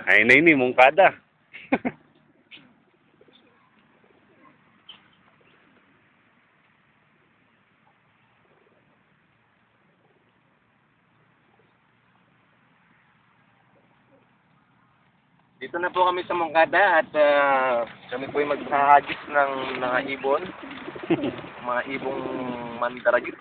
Ay na ini, mungkada. Dito na po kami sa Mongkada at kami po ay maghahagis ng mga ibon. Mga ibong mandaragit.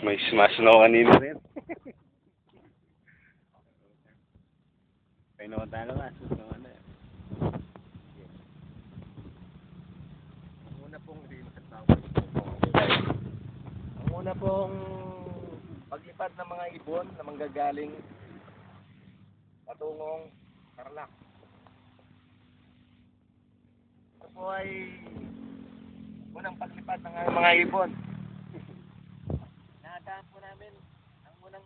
May smash na kanina rin. Kaya naman tayo nga, susunod na. Ang una pong paglipad ng mga ibon na manggagaling patungong Tarlac. Ito po ay unang paglipad ng mga ibon. Nakadaan po namin ang unang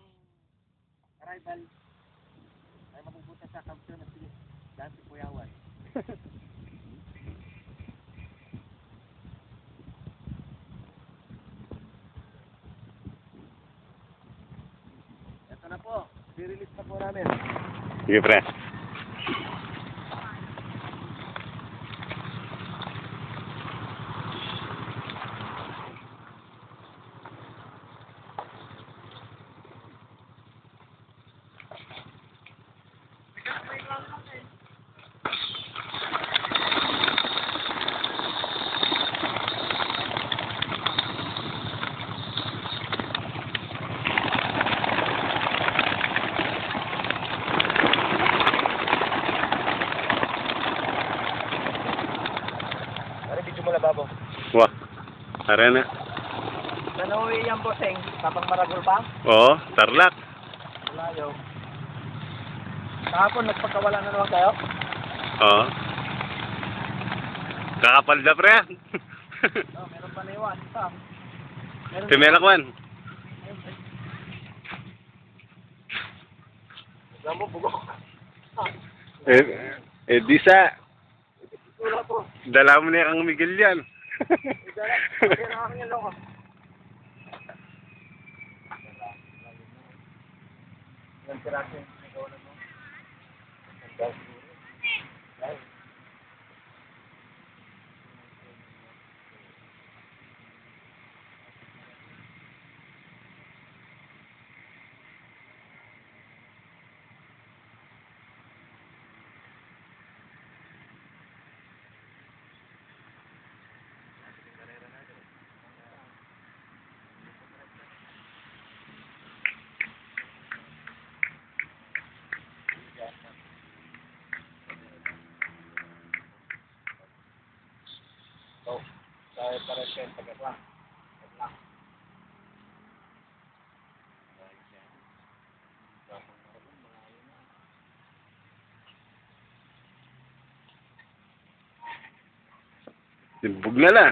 arrival ay mapupunta sa Kampiyon at dati Puyawan. Ito na po, i-release na po namin. Sige, pre. Babo. Wah, tara na. Saan uwi yan, Boseng? Tapang Maragol pa? Oo, Tarlac. Layo. Kahapon, nagpagkawala na naman kayo? Oo. Kakapal na, pre. Oh, meron pa na iwan. Isa. Pimelakwan. Alam mo, bugok. Di sa... Wala po. Dala mo na yung Miguel yan. Dala. Kaya na aking loko. Yan sirasin. Ikaw na mo. Ang dahil siguro. Dahil. So, dahil para siya yung pagkaklang. Simbog na na.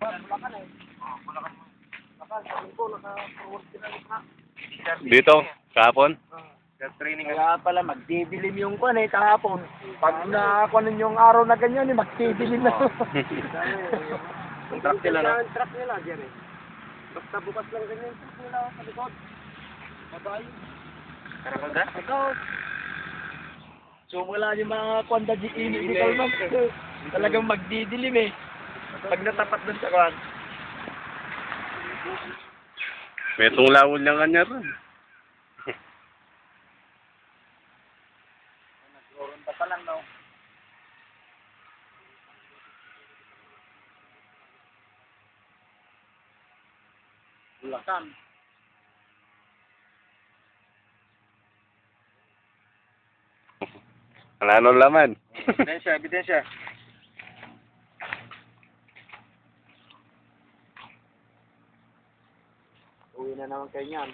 Bulacan eh. Bulacan. Bulacan, sabi ko, naka-forward sila na. Dito, kahapon. Training kaya pala magdidilim yung kwan eh kahapon. Pag nakakuan yung araw na ganyan eh magdidilim na. Ang truck nila no? Ang truck nila diyan eh. Basta bukas lang ganyan yung truck nila sa likod. Babay. Karabalda? Ikaw. So wala yung mga kwanda di inibital mo. Talagang magdidilim eh. Pag natapat dun sa kwan. May tunglawon lang kanya rin. Nagroronda pa lang no. Bulacan. Wala nang laman. Ebidensya, ebidensya. Uwi na naman kayo niyan.